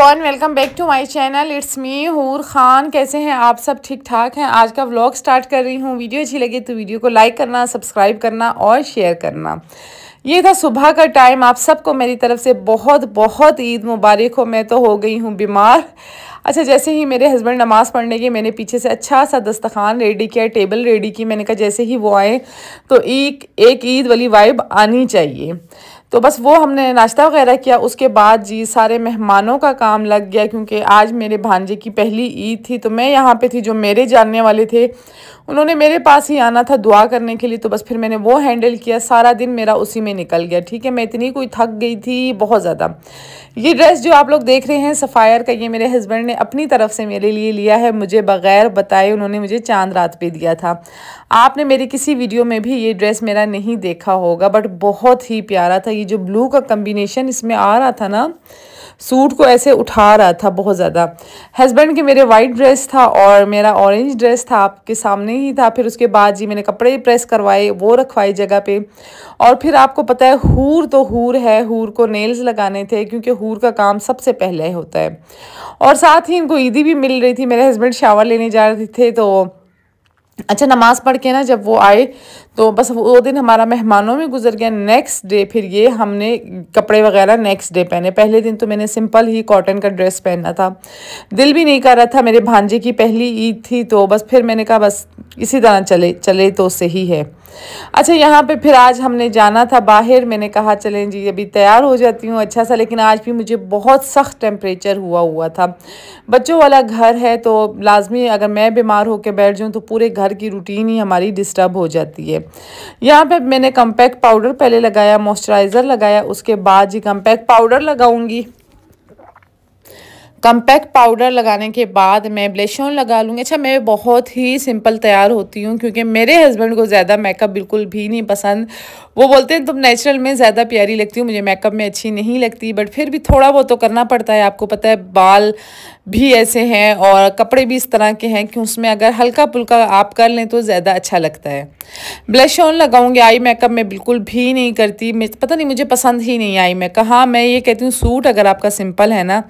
Everyone, welcome back to my channel. It's me Hoor Khan. कैसे हैं आप सब? ठीक ठाक हैं। आज का व्लॉग स्टार्ट कर रही हूँ। वीडियो अच्छी लगे तो वीडियो को लाइक करना, सब्सक्राइब करना और शेयर करना। ये था सुबह का टाइम। आप सबको मेरी तरफ से बहुत बहुत ईद मुबारक हो। मैं तो हो गई हूँ बीमार। अच्छा, जैसे ही मेरे हस्बैंड नमाज़ पढ़ने के, मैंने पीछे से अच्छा सा दस्तरखान रेडी किया, टेबल रेडी की। मैंने कहा जैसे ही वो आए तो एक ईद वाली वाइब आनी चाहिए। तो बस वो हमने नाश्ता वगैरह किया। उसके बाद जी सारे मेहमानों का काम लग गया, क्योंकि आज मेरे भांजे की पहली ईद थी। तो मैं यहाँ पे थी, जो मेरे जानने वाले थे उन्होंने मेरे पास ही आना था दुआ करने के लिए। तो बस फिर मैंने वो हैंडल किया। सारा दिन मेरा उसी में निकल गया। ठीक है, मैं इतनी कोई थक गई थी बहुत ज़्यादा। ये ड्रेस जो आप लोग देख रहे हैं सफ़ायर का, ये मेरे हस्बैंड ने अपनी तरफ से मेरे लिए लिया है, मुझे बग़ैर बताए। उन्होंने मुझे चांद रात पे दिया था। आपने मेरी किसी वीडियो में भी ये ड्रेस मेरा नहीं देखा होगा, बट बहुत ही प्यारा था। ये जो ब्लू का कम्बिनेशन इसमें आ रहा था ना, सूट को ऐसे उठा रहा था बहुत ज़्यादा। हस्बैंड के मेरे वाइट ड्रेस था और मेरा ऑरेंज ड्रेस था, आपके सामने ही था। फिर उसके बाद जी मैंने कपड़े प्रेस करवाए, वो रखवाए जगह पे। और फिर आपको पता है हूर तो हूर है, हूर को नेल्स लगाने थे, क्योंकि हूर का काम सबसे पहले होता है। और साथ ही इनको ईदी भी मिल रही थी। मेरे हस्बैंड शावर लेने जा रहे थे, तो अच्छा नमाज़ पढ़ के ना जब वो आए तो बस वो दिन हमारा मेहमानों में गुजर गया। नेक्स्ट डे फिर ये हमने कपड़े वगैरह नेक्स्ट डे पहने। पहले दिन तो मैंने सिंपल ही कॉटन का ड्रेस पहना था, दिल भी नहीं कर रहा था। मेरे भांजे की पहली ईद थी, तो बस फिर मैंने कहा बस इसी तरह चले चले तो सही है। अच्छा, यहाँ पे फिर आज हमने जाना था बाहर। मैंने कहा चलें जी अभी तैयार हो जाती हूँ अच्छा सा। लेकिन आज भी मुझे बहुत सख्त टेम्परेचर हुआ था। बच्चों वाला घर है, तो लाजमी अगर मैं बीमार होकर बैठ जाऊँ तो पूरे घर की रूटीन ही हमारी डिस्टर्ब हो जाती है। यहाँ पे मैंने कम्पैक्ट पाउडर पहले लगाया, मॉइस्चराइज़र लगाया, उसके बाद जी कम्पैक्ट पाउडर लगाऊंगी। कम्पैक्ट पाउडर लगाने के बाद मैं ब्लश ऑन लगा लूँगी। अच्छा, मैं बहुत ही सिंपल तैयार होती हूँ, क्योंकि मेरे हस्बैंड को ज़्यादा मेकअप बिल्कुल भी नहीं पसंद। वो बोलते हैं तुम नेचुरल में ज़्यादा प्यारी लगती हो, मुझे मेकअप में अच्छी नहीं लगती। बट फिर भी थोड़ा बहुत तो करना पड़ता है। आपको पता है बाल भी ऐसे हैं और कपड़े भी इस तरह के हैं कि उसमें अगर हल्का पुल्का आप कर लें तो ज़्यादा अच्छा लगता है। ब्लश ऑन लगाऊंगी। आई मेकअप मैं बिल्कुल भी नहीं करती। मैं पता नहीं, मुझे पसंद ही नहीं आई मेकअप। हाँ, मैं ये कहती हूँ सूट अगर आपका सिंपल है ना,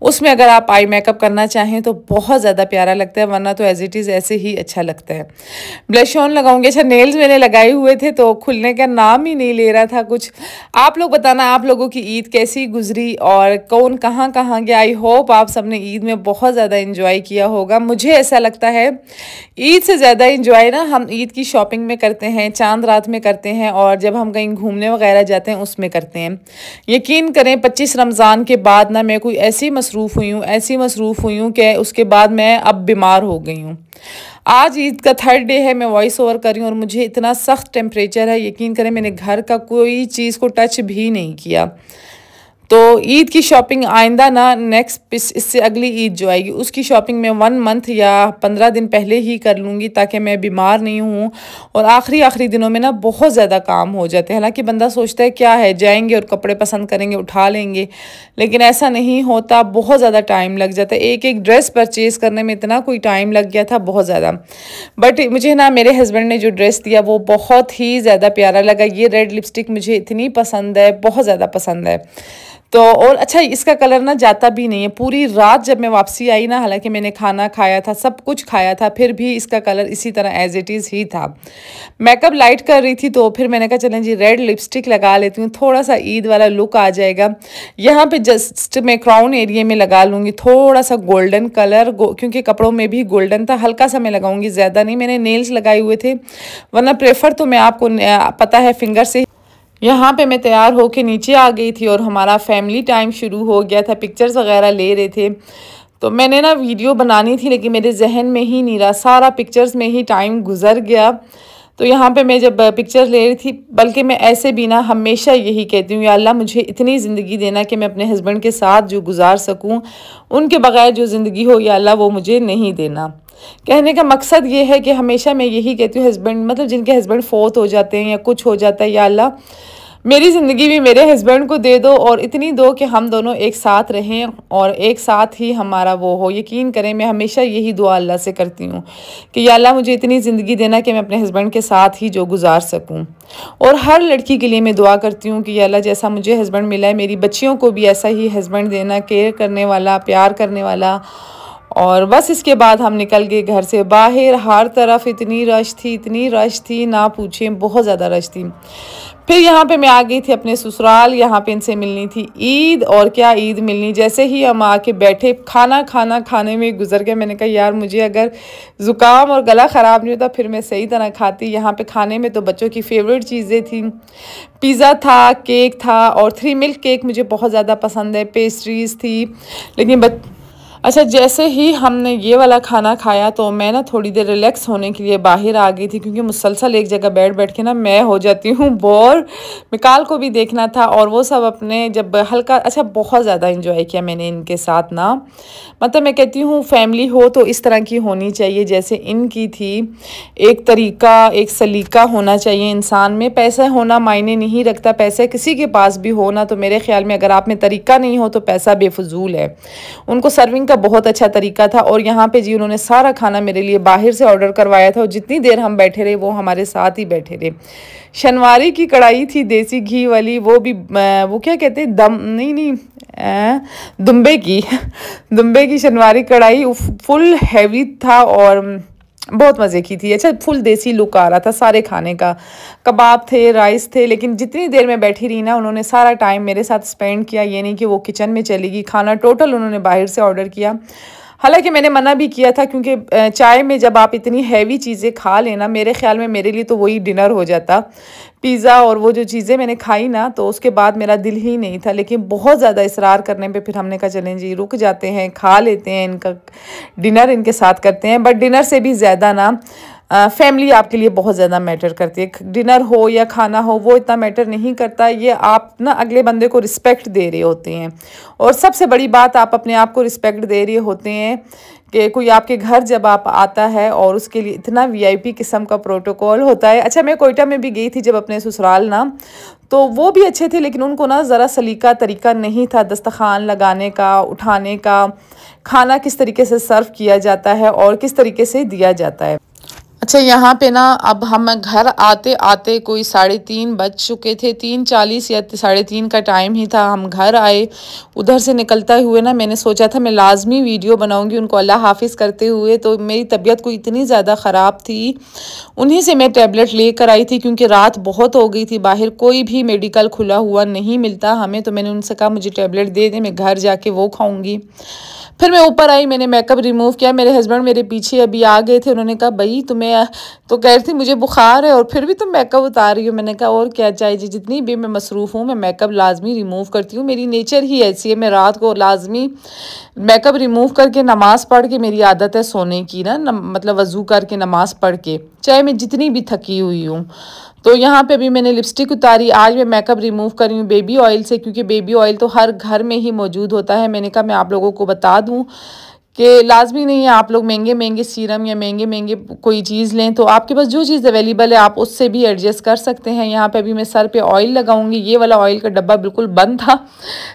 उसमें अगर आप आई मेकअप करना चाहें तो बहुत ज़्यादा प्यारा लगता है, वरना तो एज इट इज़ ऐसे ही अच्छा लगता है। ब्लश ऑन लगाऊंगी। अच्छा, नेल्स मैंने लगाए हुए थे तो खुलने का नाम ही नहीं ले रहा था कुछ। आप लोग बताना आप लोगों की ईद कैसी गुजरी और कौन कहाँ कहाँ गया। आई होप आप सबने ईद में बहुत ज़्यादा इंजॉय किया होगा। मुझे ऐसा लगता है ईद से ज़्यादा इंजॉय ना हम ईद की शॉपिंग में करते हैं, चांद रात में करते हैं, और जब हम कहीं घूमने वगैरह जाते हैं उसमें करते हैं। यकीन करें 25 रमज़ान के बाद ना मैं कोई ऐसी मसरूफ़ हुई हूँ कि उसके बाद मैं अब बीमार हो गई हूँ। आज ईद का 3rd डे है, मैं वॉइस ओवर कर रही हूँ और मुझे इतना सख्त टेम्परेचर है। यकीन करें मैंने घर का कोई चीज़ को टच भी नहीं किया। तो ईद की शॉपिंग आइंदा ना नेक्स्ट इससे अगली ईद जो आएगी उसकी शॉपिंग मैं 1 मंथ या 15 दिन पहले ही कर लूँगी, ताकि मैं बीमार नहीं हूँ। और आखिरी दिनों में ना बहुत ज़्यादा काम हो जाते हैं। हालांकि बंदा सोचता है क्या है, जाएंगे और कपड़े पसंद करेंगे उठा लेंगे, लेकिन ऐसा नहीं होता। बहुत ज़्यादा टाइम लग जाता है। एक एक ड्रेस परचेज़ करने में इतना कोई टाइम लग गया था, बहुत ज़्यादा। बट मुझे ना मेरे हस्बैंड ने जो ड्रेस दिया वो बहुत ही ज़्यादा प्यारा लगा। ये रेड लिपस्टिक मुझे इतनी पसंद है, बहुत ज़्यादा पसंद है। तो और अच्छा, इसका कलर ना जाता भी नहीं है। पूरी रात जब मैं वापसी आई ना, हालांकि मैंने खाना खाया था, सब कुछ खाया था, फिर भी इसका कलर इसी तरह एज इट इज़ ही था। मेकअप लाइट कर रही थी तो फिर मैंने कहा चलें जी रेड लिपस्टिक लगा लेती हूँ, थोड़ा सा ईद वाला लुक आ जाएगा। यहाँ पे जस्ट मैं क्राउन एरिया में लगा लूँगी थोड़ा सा गोल्डन कलर, क्योंकि कपड़ों में भी गोल्डन था। हल्का सा मैं लगाऊंगी, ज़्यादा नहीं। मैंने नेल्स लगाए हुए थे, वरना प्रेफर तो मैं आपको पता है फिंगर से। यहाँ पे मैं तैयार होके नीचे आ गई थी और हमारा फैमिली टाइम शुरू हो गया था। पिक्चर्स वगैरह ले रहे थे, तो मैंने ना वीडियो बनानी थी लेकिन मेरे जहन में ही नहीं रहा, सारा पिक्चर्स में ही टाइम गुजर गया। तो यहाँ पे मैं जब पिक्चर्स ले रही थी, बल्कि मैं ऐसे भी ना हमेशा यही कहती हूँ, या अल्लाह मुझे इतनी ज़िंदगी देना कि मैं अपने हस्बैंड के साथ जो गुजार सकूँ, उनके बगैर जो ज़िंदगी हो या अल्लाह वो मुझे नहीं देना। कहने का मकसद ये है कि हमेशा मैं यही कहती हूँ, हस्बैंड मतलब जिनके हस्बैंड फोत हो जाते हैं या कुछ हो जाता है, या अल्लाह मेरी ज़िंदगी भी मेरे हस्बैंड को दे दो और इतनी दो कि हम दोनों एक साथ रहें और एक साथ ही हमारा वो हो। यकीन करें मैं हमेशा यही दुआ अल्लाह से करती हूँ कि या अल्लाह मुझे इतनी ज़िंदगी देना कि मैं अपने हस्बैंड के साथ ही जो गुजार सकूँ। और हर लड़की के लिए मैं दुआ करती हूँ कि या अल्लाह जैसा मुझे हस्बैंड मिला है मेरी बच्चियों को भी ऐसा ही हस्बैंड देना, केयर करने वाला, प्यार करने वाला। और बस इसके बाद हम निकल गए घर से बाहर। हर तरफ इतनी रश थी ना पूछें, बहुत ज़्यादा रश थी। फिर यहाँ पे मैं आ गई थी अपने ससुराल, यहाँ पे इनसे मिलनी थी ईद। और क्या ईद मिलनी, जैसे ही हम आके बैठे खाने में गुजर गया। मैंने कहा यार मुझे अगर ज़ुकाम और गला ख़राब नहीं होता फिर मैं सही तरह खाती। यहाँ पे खाने में तो बच्चों की फेवरेट चीज़ें थी, पिज़्ज़ा था, केक था और 3 मिल्क केक मुझे बहुत ज़्यादा पसंद है, पेस्ट्रीज़ थी। लेकिन अच्छा जैसे ही हमने ये वाला खाना खाया तो मैं ना थोड़ी देर रिलैक्स होने के लिए बाहर आ गई थी, क्योंकि मुसलसल एक जगह बैठ के ना मैं हो जाती हूँ बोर। मिकाल को भी देखना था और वो सब अपने जब हल्का, अच्छा बहुत ज़्यादा इंजॉय किया मैंने इनके साथ ना। मतलब मैं कहती हूँ फैमिली हो तो इस तरह की होनी चाहिए जैसे इनकी थी। एक तरीका, एक सलीका होना चाहिए इंसान में। पैसा होना मायने नहीं रखता, पैसे किसी के पास भी हो ना, तो मेरे ख्याल में अगर आप में तरीका नहीं हो तो पैसा बेफजूल है। उनको सर्विंग का बहुत अच्छा तरीका था। और यहाँ पे जी उन्होंने सारा खाना मेरे लिए बाहर से ऑर्डर करवाया था और जितनी देर हम बैठे रहे वो हमारे साथ ही बैठे रहे। शनवारी की कढ़ाई थी देसी घी वाली, वो भी वो क्या कहते हैं, दम नहीं दुम्बे की दुम्बे की शनवारी कढ़ाई, फुल हैवी था और बहुत मज़े की थी। अच्छा फुल देसी लुक आ रहा था सारे खाने का। कबाब थे, राइस थे। लेकिन जितनी देर मैं बैठी रही ना उन्होंने सारा टाइम मेरे साथ स्पेंड किया। ये नहीं कि वो किचन में चली गई, खाना टोटल उन्होंने बाहर से ऑर्डर किया। हालांकि मैंने मना भी किया था, क्योंकि चाय में जब आप इतनी हैवी चीज़ें खा लेना, मेरे ख्याल में मेरे लिए तो वही डिनर हो जाता। पिज़्ज़ा और वो जो चीज़ें मैंने खाई ना तो उसके बाद मेरा दिल ही नहीं था। लेकिन बहुत ज़्यादा इसरार करने पे फिर हमने कहा चलें जी रुक जाते हैं, खा लेते हैं, इनका डिनर इनके साथ करते हैं। बट डिनर से भी ज़्यादा ना फैमिली आपके लिए बहुत ज़्यादा मैटर करती है। डिनर हो या खाना हो वो इतना मैटर नहीं करता, ये आप ना अगले बंदे को रिस्पेक्ट दे रहे होते हैं। और सबसे बड़ी बात, आप अपने आप को रिस्पेक्ट दे रहे होते हैं कि कोई आपके घर जब आप आता है और उसके लिए इतना वीआईपी किस्म का प्रोटोकॉल होता है। अच्छा मैं कोयटा में भी गई थी जब अपने ससुराल ना, तो वो भी अच्छे थे लेकिन उनको ना ज़रा सलीका तरीका नहीं था दस्तरखान लगाने का, उठाने का, खाना किस तरीके से सर्व किया जाता है और किस तरीके से दिया जाता है। अच्छा यहाँ पे ना अब हम घर आते आते कोई 3:30 बज चुके थे, 3:40 या 3:30 का टाइम ही था। हम घर आए, उधर से निकलते हुए ना मैंने सोचा था मैं लाजमी वीडियो बनाऊंगी उनको अल्लाह हाफिज़ करते हुए। तो मेरी तबीयत को इतनी ज़्यादा ख़राब थी, उन्हीं से मैं टैबलेट लेकर आई थी, क्योंकि रात बहुत हो गई थी, बाहर कोई भी मेडिकल खुला हुआ नहीं मिलता हमें। तो मैंने उनसे कहा मुझे टैबलेट दे दें, मैं घर जाके वो खाऊँगी। फिर मैं ऊपर आई, मैंने मेकअप रिमूव किया। मेरे हस्बैंड मेरे पीछे अभी आ गए थे, उन्होंने कहा भाई तुम्हें, तो कह रही थी मुझे बुखार है और फिर भी तुम मेकअप उतार रही हो। मैंने कहा और क्या चाहिए, जितनी भी मैं मसरूफ़ हूँ मैं मेकअप लाजमी रिमूव करती हूँ, मेरी नेचर ही ऐसी है। मैं रात को लाजमी मेकअप रिमूव करके नमाज़ पढ़ के, मेरी आदत है सोने की ना, मतलब वज़ू करके नमाज़ पढ़ के, चाहे मैं जितनी भी थकी हुई हूँ। तो यहाँ पे भी मैंने लिपस्टिक उतारी। आज मैं मेकअप रिमूव कर रही हूँ बेबी ऑयल से, क्योंकि बेबी ऑयल तो हर घर में ही मौजूद होता है। मैंने कहा मैं आप लोगों को बता दूँ कि लाजमी नहीं है आप लोग महंगे सीरम या महंगे कोई चीज़ लें, तो आपके पास जो चीज़ अवेलेबल है आप उससे भी एडजस्ट कर सकते हैं। यहाँ पे अभी मैं सर पे ऑयल लगाऊंगी। ये वाला ऑयल का डब्बा बिल्कुल बंद था,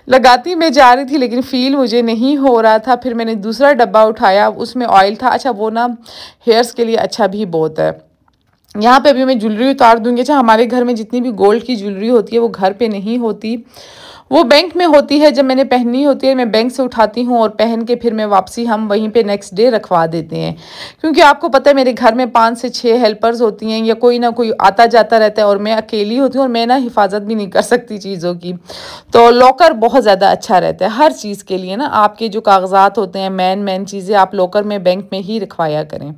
लगाती मैं जा रही थी लेकिन फ़ील मुझे नहीं हो रहा था। फिर मैंने दूसरा डब्बा उठाया, उसमें ऑयल था। अच्छा वो ना हेयर्स के लिए अच्छा भी बहुत है। यहाँ पे अभी मैं ज्वेलरी उतार दूंगी। अच्छा हमारे घर में जितनी भी गोल्ड की ज्वेलरी होती है वो घर पे नहीं होती, वो बैंक में होती है। जब मैंने पहननी होती है मैं बैंक से उठाती हूँ और पहन के फिर मैं वापसी हम वहीं पे नेक्स्ट डे रखवा देते हैं। क्योंकि आपको पता है मेरे घर में 5 से 6 हेल्पर्स होती हैं या कोई ना कोई आता जाता रहता है और मैं अकेली होती हूँ और मैं ना हिफाजत भी नहीं कर सकती चीज़ों की। तो लॉकर बहुत ज़्यादा अच्छा रहता है हर चीज़ के लिए ना। आपके जो कागजात होते हैं मेन चीज़ें आप लॉकर में बैंक में ही रखवाया करें।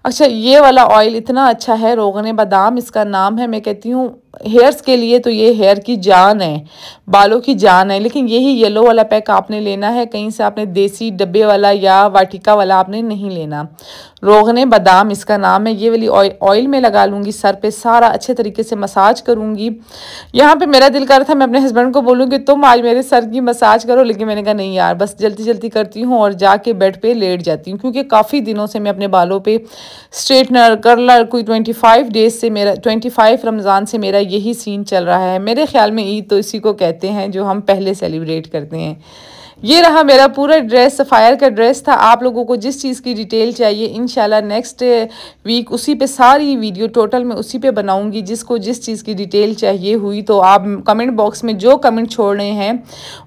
अच्छा ये वाला ऑयल इतना अच्छा है, रोगन बादाम इसका नाम है। मैं कहती हूँ हेयर्स के लिए तो ये हेयर की जान है, बालों की जान है। लेकिन यही येलो वाला पैक आपने लेना है, कहीं से आपने देसी डब्बे वाला या वाटिका वाला आपने नहीं लेना। रोगने बादाम इसका नाम है। ये वाली ऑयल में लगा लूँगी सर पे, सारा अच्छे तरीके से मसाज करूँगी। यहाँ पे मेरा दिल कर रहा था मैं अपने हस्बैंड को बोलूँ कि तुम आज मेरे सर की मसाज करो, लेकिन मैंने कहा नहीं यार, बस जल्दी जल्दी करती हूँ और जाके बेड पे लेट जाती हूँ, क्योंकि काफ़ी दिनों से मैं अपने बालों पे स्ट्रेटनर कर्लर, कोई 25 डेज से मेरा 25 रमज़ान से मेरा यही सीन चल रहा है। मेरे ख्याल में ईद तो इसी को कहते हैं जो हम पहले सेलिब्रेट करते हैं। ये रहा मेरा पूरा ड्रेस, सफ़ायर का ड्रेस था। आप लोगों को जिस चीज़ की डिटेल चाहिए इंशाल्लाह नेक्स्ट वीक उसी पे सारी वीडियो टोटल मैं उसी पे बनाऊंगी। जिसको जिस चीज़ की डिटेल चाहिए हुई तो आप कमेंट बॉक्स में जो कमेंट छोड़ रहे हैं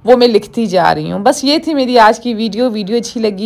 वो मैं लिखती जा रही हूँ। बस ये थी मेरी आज की वीडियो अच्छी लगी